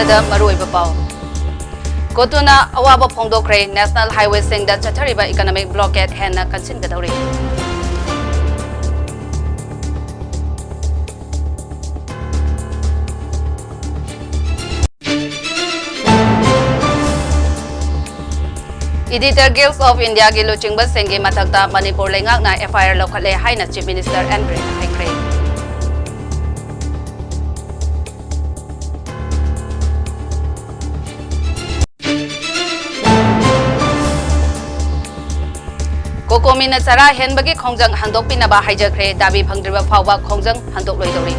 Ahamada Marui Bapau. Kotuna Awaba Pongdokre, National Highway Sing that Chatariba Economic Blockade Hena Kansin Gadori. Editor Guilds of India Gilu Chingba Sengi Matakta Manipur Lengak na FIR Lokale Haina Chief Minister Andre Haikre. Kokomi na Sara Henbagi Kongjang Handok Pinaba Hijakre Dabi Pangdriba Fawa Kongjang Handok Loidori.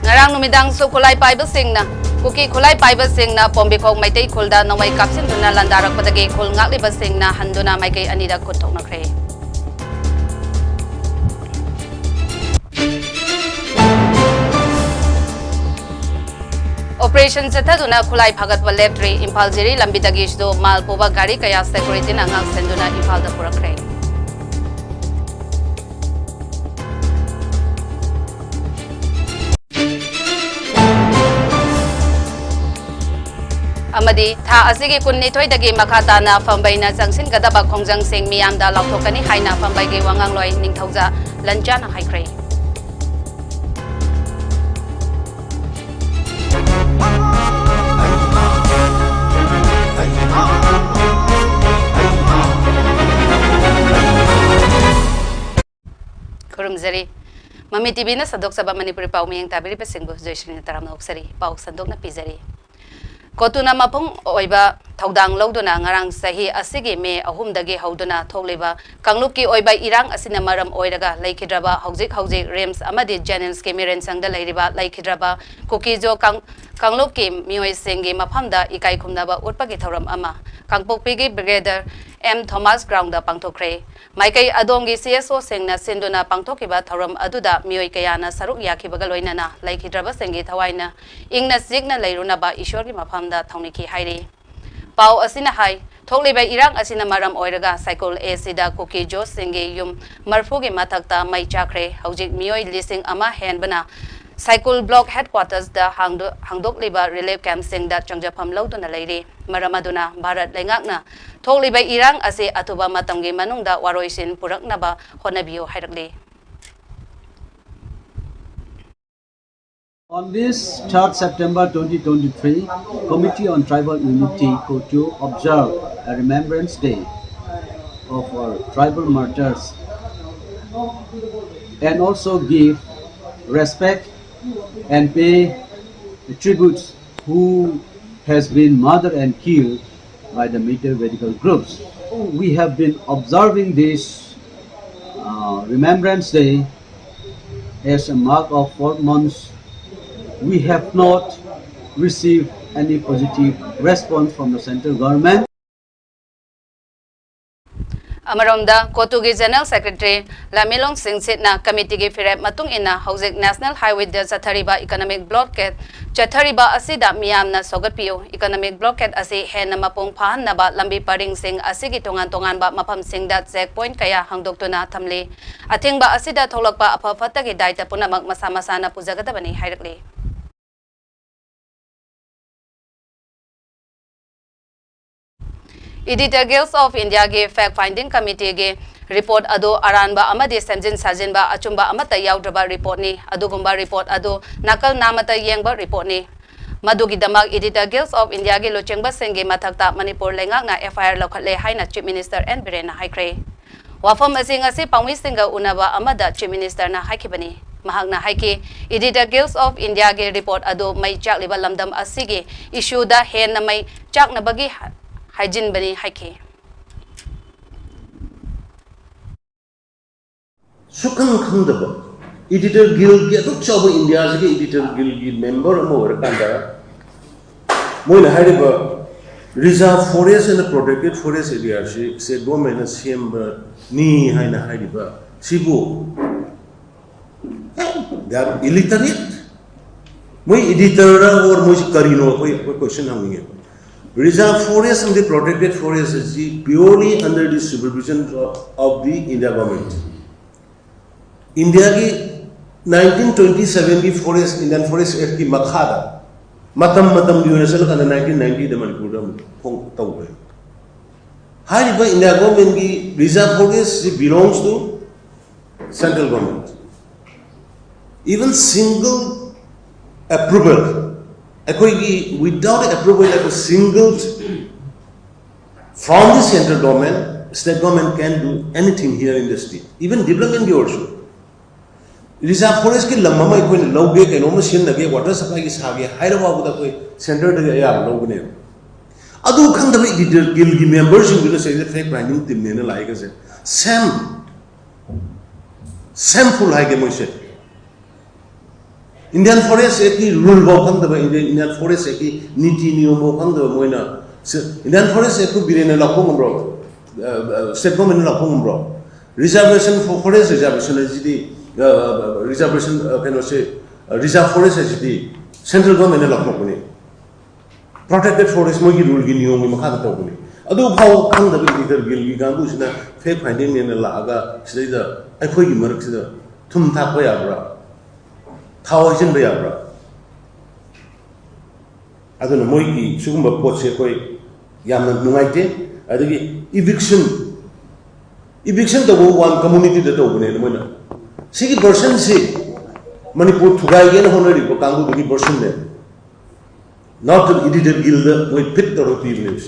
Ngarang numidang su kulay paiba sing na kuki kulay paiba sing na pombikong may tay kulda na may kapsin dun na landarak patagi kul ngakli ba sing na hando na may kay anida kutok na kre. Operation Zeta dun na kulay pagat wa left 3 impal jiri lambidagis do mal poba gari kaya security na ngang sendo na impal da pura kre. Amadi tha asigi kunni thoidagi makata na fambai na jangsin gadaba khongjang sing miyamda lauthokani haina fambai ge wangang loi ningthauja lanjana haikre. Kurumzari Mami TV na sadok sa Manipuri pau miyang tabiri pasinggo JOYSHREE na taram na uksari pau sandok na pizari. Kotuna mapung oiba thaudang loduna ngarang sahi asigi me ahumdagi hauduna thogleba kangluki oiba irang asina maram oiraga laikhidraba haujik rems amadi janens ke miren sangda lairiba laikhidraba kukijo kangluki mioi sengi maphamda ikai khumnaba utpagi thoram ama kangpokpigi brigadier M Thomas ground da pangthokre maikai adongi CSO sengna sinduna pangthokiba thoram aduda mioi kayana saruk yakhibaga loinana laikhidraba sengi thawaina ingna signa leiruna ba ishorgi maphamda thauniki hairi Pau asina hai thokleba irang asina maram oiraga cycle acida kuki jo singe yum marfugi mathakta mai chakre haujik mioi lising ama henbana cycle block headquarters da hangdok liba relief camp sing da changjapam loduna leiri maramaduna bharat lengakna thokleba irang ase atuba matamgi manungda waroisin puraknaba honabiyo hairakli On this 3rd September 2023, Committee on Tribal Unity Kotu observe a Remembrance Day of our tribal martyrs and also give respect and pay tributes who has been murdered and killed by the military radical groups. We have been observing this Remembrance Day as a mark of 4 months. We have not received any positive response from the central government. Amaromda Kotugi General Secretary Lamilong Singh Sitna Committee gi firep matung ina Haujik National Highway de Chathariba Economic Blockade Chathariba asida miyamna sogatpiyo Economic Blockade asi hena mapung phahanaba lambi paring sing asigi tongan ba mafam singda checkpoint kaya hangdoktuna thamli athingba asida tholakpa afafatagi daita punamak masa-masana pujagadabani hairakli Editor Guilds of India ge Fact Finding Committee ge report ado aranba amadi samjin sajinba achumba amata yaudraba report ni adugumba report ado nakal namata yengba report ni madugi damak Editor Guilds of India ge lochengba sengge mathakta Manipur lengak na FIR lokhatle haina Chief Minister and Birena haikre wafam asingasi pangwi singa unaba amada Chief Minister na haikibani mahakna haiki Editor Guilds of India ge report ado mai chakliba lamdam asigi issue da hen na mai chakna bagi Hajin bani haike. Sukang khandaba Editor Guild ge duk chabu India ge Editor Guild gi member mo rakanda moina hariba reserve forest and protected forest area shi se government na CM ni haina hariba sibu they are illiterate moi editor or moi karino koi question hangi reserve forest and the protected forest is purely under the supervision of the India government. India की 1927 की forest Indian Forest Act की मखादा मतम universal का 1990 the Manipur में Phong तौबे हारिबा India government की reserve forest belongs to central government. Even single approval without approval like a single from the central government, state government can do anything here in the state. Even development also. Reserve forest की लम्बा में कोई लोगे के नोम machine लगे water supply की सागे higher वाबुदा कोई center लगे यार लोग ने अदू खंड में guild की members जो बिना से fact finding team ने लाएगा से same full है के मुझे Indian Forest की rule वो खंड में Indian Forest की नीति नियम वो खंड में मोइना Indian Forest को बिरे ने लाखों में ब्रो state government ने लाखों में bro reservation for forest reservation है जिदी reservation can say reserve forest है जिदी central government ने लाखों में protected forest मोगी rule की नियम में मखान तो बने अदू भाव खंड में इधर गिल की गांव उसने fact finding ने लागा सिद्धा ऐकोई की मर्क सिद्धा तुम था कोई आबरा थावाइजन बे आबरा अदू न मोई की सुगम पोचे कोई याम नुंगाइते अदगी eviction तो वो one community द तो बने न मोना सिगी version से मणिपुर थुगाई के न होने रिपो कांगू की version ने not the edited guild with pit or news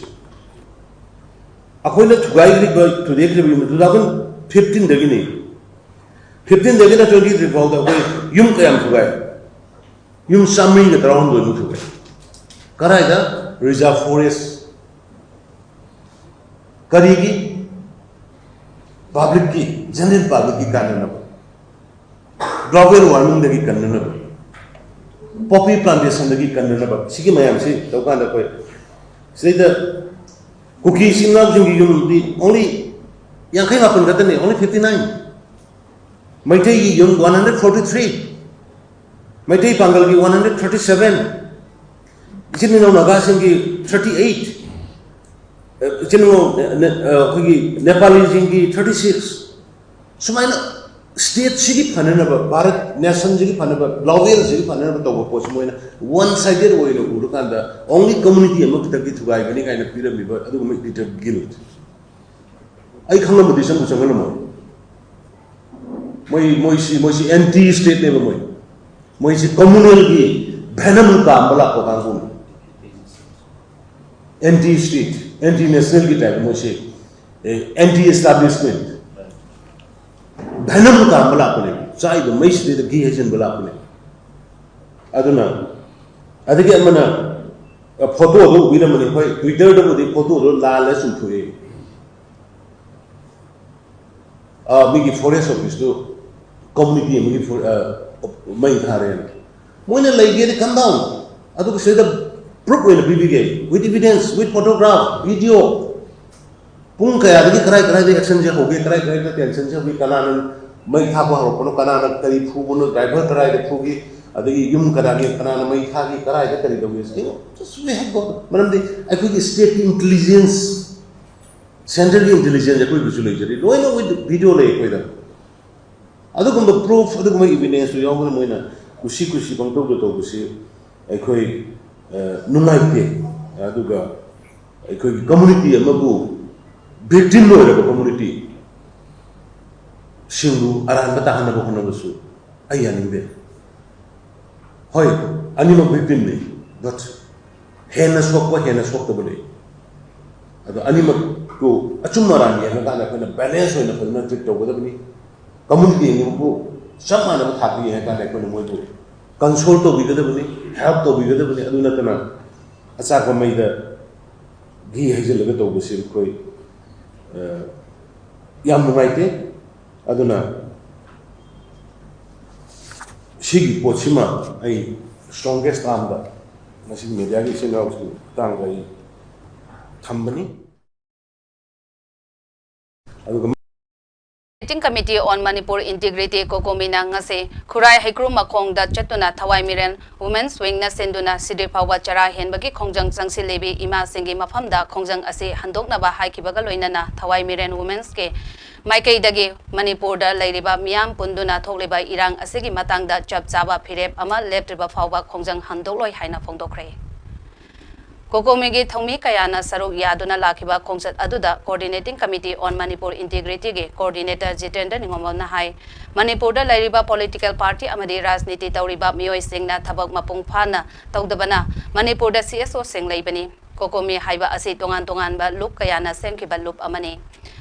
अकोई न थुगाई की तो देख रहे हैं 2015 दगी नहीं 15 दगी ना 23 फाउल दा कोई यूम कयाम थुगाई यूम सामिंग के तरह दो थुगाई कराई दा reserve forest करेगी public की general public की कारण न global warming दगी कारण न poppy plantation दगी कारण न सिगी मयाम से दोकान दा कोई सिदा cookie simna jungi yum di only yang kai ngapun kata ne only 59 Maitai ki yum 143 Maitai Pangal ki 137 Jini no Naga Singh ki 38 Jini Nepali Singh ki 36 Sumaina state sigi phananaba Bharat nation sigi phanaba global sigi phananaba to post moina one sided way no urukanda only community amok taki thugai gani kaina pyramid adu mai little guilt ai khangna budisam busangana moi si anti state ne moi si communal gi venom ka ambala ko kan anti state anti national ki type moi si anti establishment venom ka ambala ko ne sai the mais de gi hajen bala ko ne aduna adigi amana photo do bira mani hoi Twitter do di photo do la la su thue migi forest office do community migi for mai thare moina lai ge come down adu se the proof with bibige with evidence with photograph video pung kaya dagi karai de action je hoge karai de tension je hoge kanan mai tha ko haro kono kanan kari phu bono driver karai de phu gi adagi yum kadagi kanan mai tha gi karai de kari do is just we have got manam de I think state intelligence central intelligence ko bisu lai jari no with video lai ko da adu kum proof adu kum evidence yo mo moina kushi bang to kushi ai khoi nungai te adu ga ai khoi community amabu victim lo ra community shingu aran bata hana ko hono su ayani de hoy anima victim ne but hena sok to bole ado anima ko achumara ni na kana kana balance hoina ko na fit to go da bani community ni ko samana ma thapi he kana ko mo ko console to bi da bani help to bi da bani adu na kana acha ko mai da gi hejel ga to go sim koi yam nugaite aduna shigi pochima ai strongest arm da masi media gi singa usu tang gai thambani adu Meeting Committee on Manipur Integrity Kokomina ngase Khurai Haikru Makong da chatuna Thawai Miren Women's Wing na senduna Sidri Pawa Chara Henbagi Kongjang Sangsi Lebi Ima Singi Mafamda Kongjang ase Handokna ba Haikibaga Loinana Thawai Miren Women's ke Maikai dagi Manipur da Lairiba Miam Punduna Tholiba Irang Asigi Matang da Chap Chaba Pirep Ama Leptriba Fawba Kongjang Handoloi Haina Fongdokre Kokomigi Thomi Kayana Saruk Yaduna Lakiba Kongsat Aduda Coordinating Committee on Manipur Integrity ge Coordinator Jitendra Ningomona Hai Manipur da Lairiba Political Party Amadi Rajniti Tauriba Mioi Singna Thabak Mapung Phana Tawdabana Manipur da CSO Sing Leibani Kokomi Haiba Asi Tongan Tongan ba Loop Kayana Sengkiba Loop Amani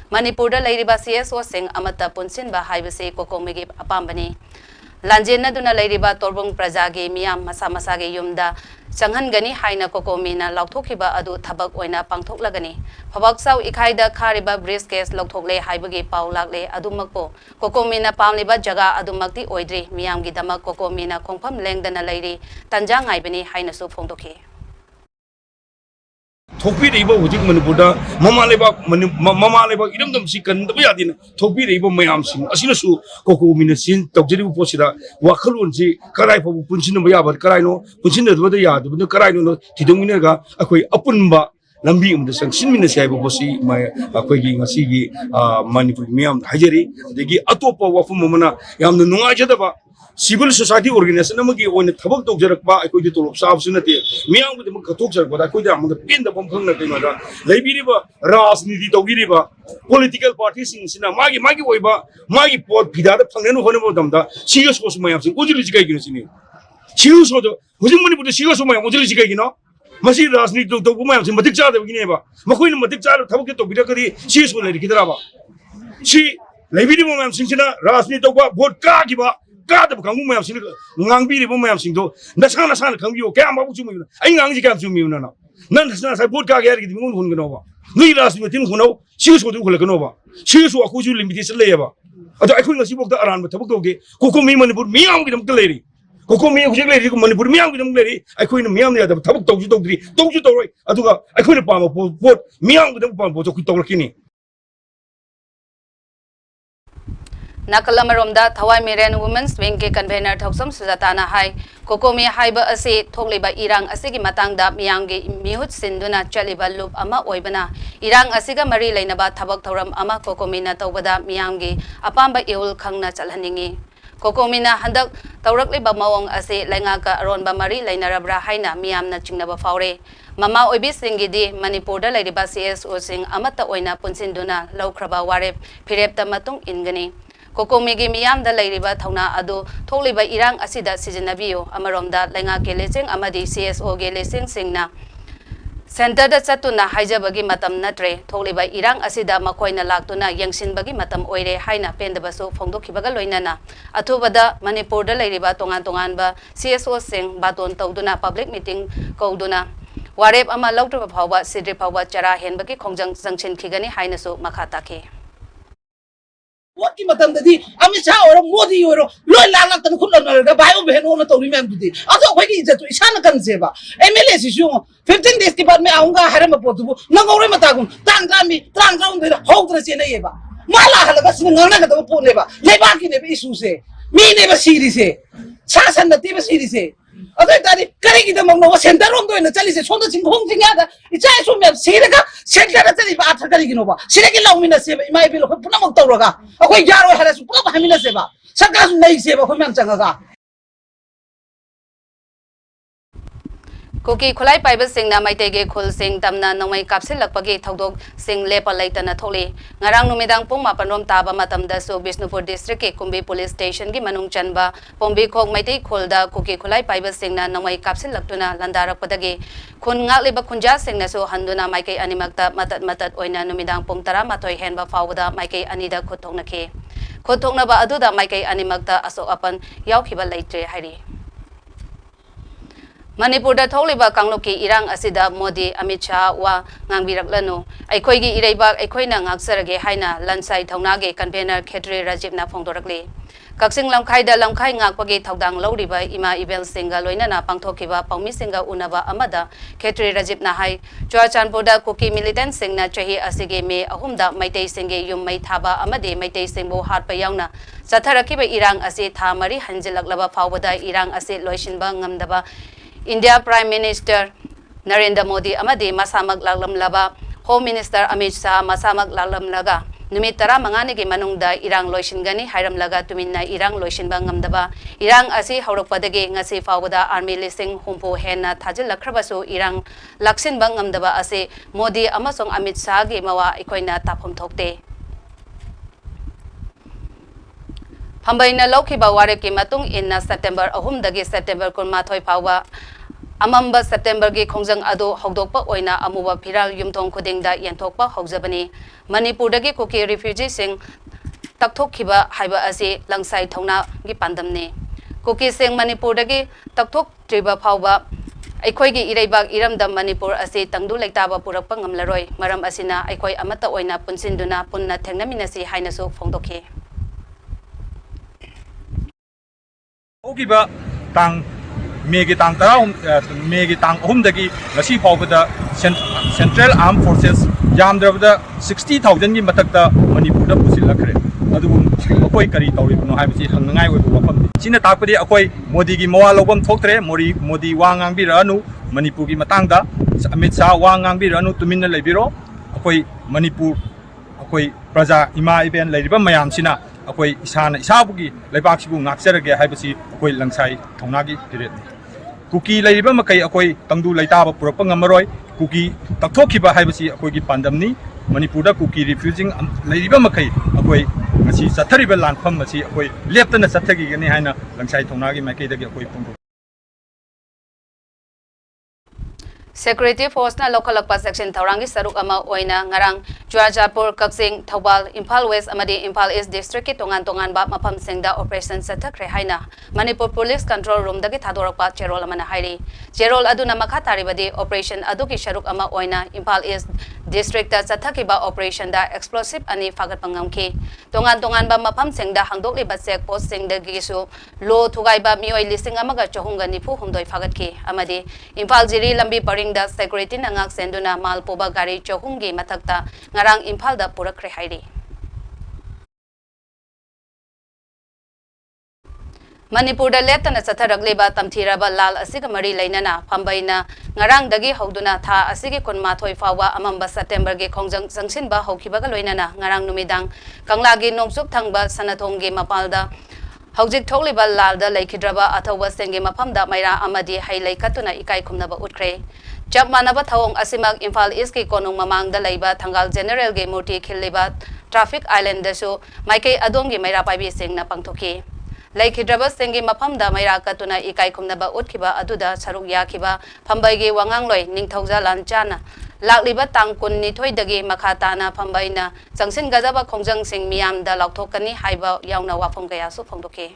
Manipur da Lairiba CSO Sing Amata Punsin ba Haibase Kokomigi Apambani Lanjena duna Lairiba Torbung Prajagi Miam Masa Masage Yumda Sanghan Gani Haina Kokomina Lauthokiba Adu Tabak Oina Pangthok Lagani Phabak Sau Ikhaida Khariba Breast Case Lauthokle Haibagi Pau Lakle Adumakpo Kokomina Pamliba Jaga Adumakti Oidri Miamgi Damak Kokomina Kongpham Lengdana Lairi Tanjang Haibani Haina Su Phongdoki Thokpi reiba hujik manipurda mama leba idam dam sikan dab yadina thokpi reiba mayam sing asina su koko minasin tawjeri bu posira wakhalun si karai phabu punsin ba yabar karai no punsin da da ya da karai no tidongina ga akoi apunba lambi um da sangsin mina sai bu posi mai akoi gi ngasi gi manipur miyam hajeri degi atopa wafum mamana yamna nunga jada ba Civil society organization amagi oina thabak tokjarakba akoi di tolop sabsunate miyam gudem khatok jarakba akoi da amda pin da bom khangna kaino da leibiriba rajniti togiriba political parties sina magi oiba magi pot phida da phangnenu honebo damda serious ko mayam sing ujuli jikai gino sini serious ho do hujing mani bude serious mayam ujuli jikai gino masi rajniti to mayam sing matik cha da gine ba makoi na matik cha thabak ke to bida kadi serious ko lei kidara ba si leibiriba mayam sing sina rajniti to ba vote ka giba God of Kamu Mamsin, Nangbi, Mamsin, Nasana Kangu, Kama Chumi, I Nangi Kamsumi. None has not put Kagari Mungunova. Nilas with him who know, she was with Hulakanova. She was what could you limit this labor. I couldn't see what the around with Tabuki, Kokomi money put me on with them lady. Kokomi money put me on with them lady. I couldn't me on the other Tabuki, don't you do it? I couldn't put me on with them Pampo to Kitokini. Nakalamaromda Thawai Miren Women's Wing ke convener Thoksam Sujatana Hai Kokomi Haiba Ase Thokliba Irang Asigi Matangda Miyangi Mihut Sinduna Chaliba Loop Ama Oibana Irang Asiga Mari Lainaba Thabak Thoram Ama Kokomina Tawbada Miyangi Apamba Iul Khangna Chalhaningi Kokomina Handak Tawrakliba Mawong Ase Laingaka Aronba Mari Lainarabra Haina Miyamna Chingnaba Faure Mama Oibi Singidi Manipurda Lairiba CSO Sing Amata Oina Punsinduna Laukraba Warep Pirepta Matung Ingani Kokomigi Miam da Lairiba Thauna Adu Tholiba Irang Asida Sijanabio Amaromda Lenga Gelesing Amadi CSO Gelesing Singna Center da Chatuna Haijabagi Matam Natre Tholiba Irang Asida Makoina Laktuna Yangsin Bagi Matam Oire Haina Pendabaso Fongdokibaga Loinana Atubada Manipur da Lairiba Tongan ba CSO Sing Baton Tauduna Public Meeting Kauduna Warep Ama Lautra Pawa Sidri Pawa Chara Henbagi Kongjang Sangshin Kigani Hainasu Makatake What the Matandi, Amisha or Modi or Loy Lalak and Kulan, the Bio Behon to remember the other way is that Ishana Kanseva. MLS is you 15 days department Aunga Haramapotu, Nango Rematagum, Tangami, Trangram, the whole Eva. Mala Halagas Nanga the Poneva, Lebaki never issue say, me never see this say, Sas and the TV city say. Other than carrying them on the center on the Talis, it's one thing home together. It's as soon as Sirica, Secretary after Carriginova, Siriki Lomina, my bill of Punamotoraga, a way Jaro has Papa Hamina Seva, Sakas Naiseva, Humansangaga. Koki Kulai Piper Sing na Maitege Kul Sing Tamna Nomai Kapsil Lakpagi Togdog Sing Lepa Laitana Tholi Ngarang Numidang Pung Mapanom Taba Matam da So Bisnupur District Kumbi Police Station Gi Manung Chanba Pombi Kok Maite Kulda Koki Kulai Piper Sing na Nomai Kapsil Laktuna Landara Padagi Kun Ngaleba Kunja Sing na So Handuna Maike Animakta Matat Oina Numidang Pung Tara Matoy Henba Fawda Maike Anida Kutong Nake Kutong na ba Aduda Maike Animakta Aso Apan Yaukiba Laitre Hari Manipur da Tholiba Kangloki Irang Asida Modi Amit Shah wa Ngangbirak Aikoigi Ireibak Aikoina Ngaksarage Haina Lansai Taunage Convener Khetri Rajiv na Fongdorakli Kaksing lamkhaida lamkhai ngakpagi thaudang lawriba ima ibel singa loinana pangthokiba paumi singa unaba amada Khetri Rajib na hai Chuachanpurda Kuki militant singna chahi asige me ahumda maitei singe yum mai thaba amade maitei singbo hatpa yauna satharakiba irang ase thamari hanjilaklaba phawbada irang ase loisinba ngamdaba India Prime Minister Narendra Modi amade masamak laklamlaba Home Minister Amit Shah masamak laklamlaga Numit tara mangani ge manungda irang loisingani hairam laga tuminna irang loisinba ngamdaba irang asi haurakpadage ngasi fawada army listing humpo hena thajil lakhrabasu irang laksinba ngamdaba ase Modi amasong Amit Shah ge mawa ikoina taphom thokte Phambaina lokhiba warep ki matung inna September 3 dagi September 13 phawa Amamba September gi khongjang ado hogdokpa oina amuba phiral yumthong khudingda yenthokpa hogjabani Manipur dagi Kuki refugee sing takthokhiba haiba ase langsai thongna gi pandamne Kuki sing Manipur dagi takthok triba phawba aikhoi gi ireibak iramdam Manipur ase tangdu lektaba purakpa ngamlaroi maram asina aikhoi amata oina punsinduna punna thengnaminasi hainasu phongdokhe Ogiba tang Megi tang tara megi tang dagi ngasi phawbada Central Armed Forces yamdrabada 60,000 gi matakta Manipur da pusilakhre adubu akoi kari tawribno haibasi hangngai oibo wafam sina takpadi akoi Modi gi mawa lobam thoktre Modi wangang bi ranu Manipur gi matangda Amit Shah wangang bi ranu tuminna leibiro akoi Manipur akoi praja ima iben leiba mayam sina akoi isana isabugi leibaksibu ngakserage haibasi akoi langsai thongnagi period Kuki laiba makai akoi tangdu laitaba purakpa ngamaroi Kuki takthokiba haibasi akoi gi pandamni Manipurda Kuki refusing laiba makai akoi ngasi sathariba lanpham masi akoi leptana sathagi gani haina langsai thongnagi makai dagi akoi pungro Security Force na local lakpa section Taurangi saruk ama oina ngarang Chuachanpur Kaksing Thawbal Imphal West amadi Imphal East district ki tongan ba mafam singda operation sathakre haina Manipur Police Control Room dagi thadorakpa cherol amana hairi cherol aduna makha taribadi operation adu ki saruk ama oina Imphal East district ta sathakiba operation da explosive ani fagat pangamki tongan ba mafam singda hangdokli ba check post singda gisu lo thugai ba mioi listing amaga chohunga nifu humdoi fagatki amadi Imphal Jiri lambi da security na ngak senduna malpoba gari chohungi matakta ngarang Imphal da purakre hairi Manipur da leptana satharagleba tamthiraba lal asiga mari lainana phambaina ngarang dagi hogduna tha asigi kunma thoi fawa amamba September ge khongjang jangsinba hokhibaga loinana ngarang numidang kanglagi nongsup thangba sanathongge mapalda Haujik tholiba lalda laikhidraba athawa senge mafamda maira amadi hailai katuna ikai khumnaba utkre Jab manaba thawong asimak Imphal East ki konung mamangda laiba thangal general ge murti khilliba traffic island dasu maikei adongi maira paibi singna pangthoki laikhidraba senge mafamda maira katuna ikai khumnaba utkhiba aduda saruk yakhiba phambai ge wangangloi ningthauja lanchana lakliba tangkun ni thoidagi makhatana phambaina jangsin gajaba khongjang sing miyamda laukthokani haiba yauna wafam kaya su phongdoke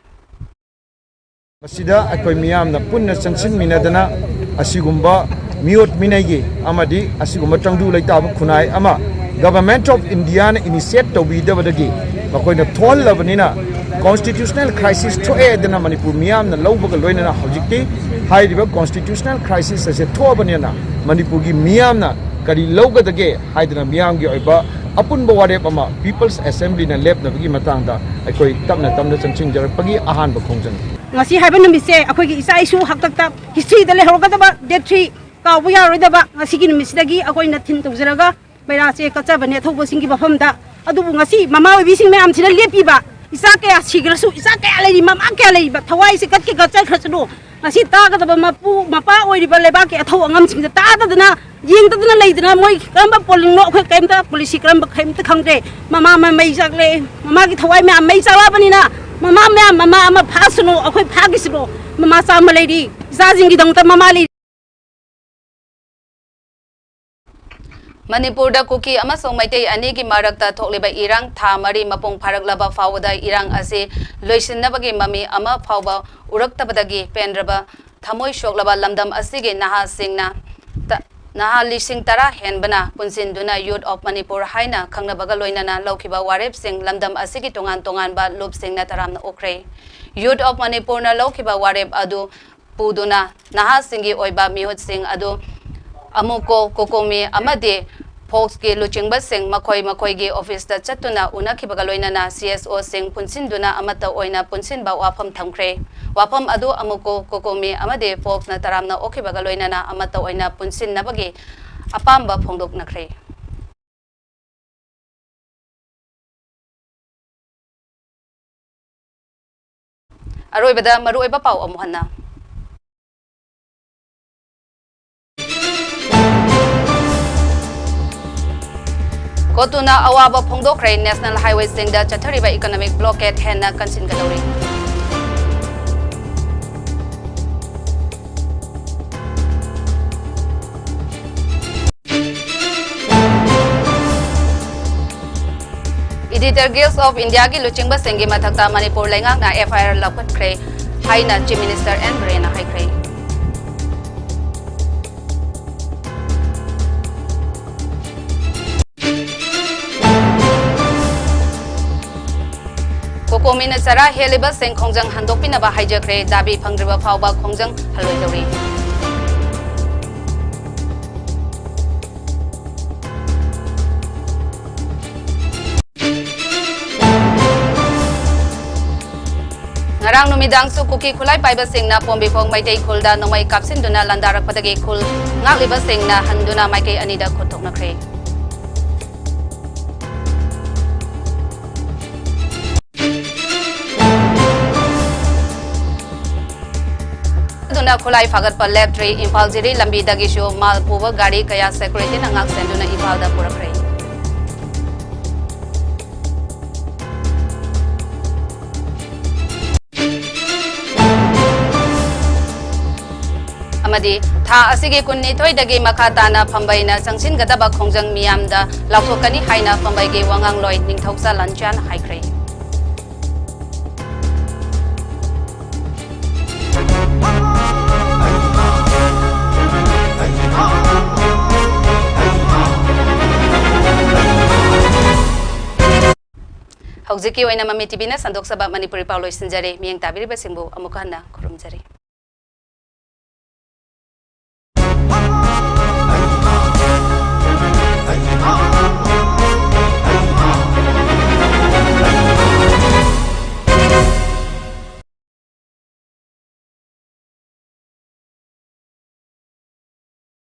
Masida akoi miyamna punna changsin minadana asigumba miot minagi amadi asigumba tangdu laitaba khunai ama Government of India na initiate tawbidabadagi makoina thol labanina constitutional crisis thoe dana Manipur miyamna lawbaga loinana hojikti hairiba constitutional crisis ase thobanina Manipur gi miyamna kari lawgadage haidana miyamgi oiba apunba warep ama People's Assembly na lepnabagi matangda akoi tamna changching jarapagi ahan ba khongjang ngasi haiba numise akoi gi isa isu haktakta history da lehorgadaba date 3 ka buya roidaba ngasi gi numisdagi akoi na thin tawjaraga baira che kachabane thobo singi bafamda adubu ngasi mama wi sing me am sina lepiba isa kaya sigrasu isa kaya lei mama kaya lei ba thawai se kat ke gachai khachdo ngasi tagadaba mapu mapa oiriba leba ke athaw angam sing ta tadana yeng tadana leidana moi kamba polling no khoi kaimta policy kamba khaimta khangre mama mai jakle mama gi thawai me am mai chalabani na mama ama phasno akhoi phagisno mama sama leidi isa jingi dangta mama lei Manipur da Kuki amasong maitei ani gi marakta thokliba irang tha mari mapong pharaklaba fawada irang ase loisinnabagi mami ama fawba uraktabadagi pendraba thamoi shoklaba lamdam asige naha singna naha lising tara henbana punsinduna Youth of Manipur haina khangnabaga loinana laukiba warep sing lamdam asigi tongan tongan ba loop sing na taramna okre Youth of Manipur na laukiba warep adu puduna naha singi oiba mihut sing adu amuko kokomi amade Folks ke luching basing makoi gi office da chatuna una kibaga loinana CSO sing punsinduna amata oina punsin ba wafam thamkre wafam adu amuko kokomi amade folks na taramna okibaga loinana amata oina punsin nabagi apamba phongdok nakre aroibada maruiba pau amuhanna Kotuna awaba phongdokre National Highway sing da chathariba economic blockade henna kansin gadori Editor Guild of India gi luchingba singi mathakta Manipur lengak na FIR lapatkre haina Chief Minister N Brena haikre Kokomina Sara Heliba Seng Kongjang Handopina ba hijakre dabi phangriba phawba Kongjang haloi dori Ngarang numidang su kuki khulai paiba singna pombi phong maitei khulda nomai kapsin duna landarak patagi khul ngagliba singna handuna maikei anida khotok nakre Kulai fagat pa lab tree Impal Jiri lambi dagi show mal puwa gari kaya security na ngak senduna Impal da purakre Amadi tha asigi kunni thoi dagi makata na phambai na changsin gadaba khongjang miyam da laukthokani haina phambai ge wangang loi ningthoksa lanchan haikre Haudziki oina MAMI TV na sandok saba Manipuri Paulo Sinjare miyang tabiri basingbo amukana kurumjare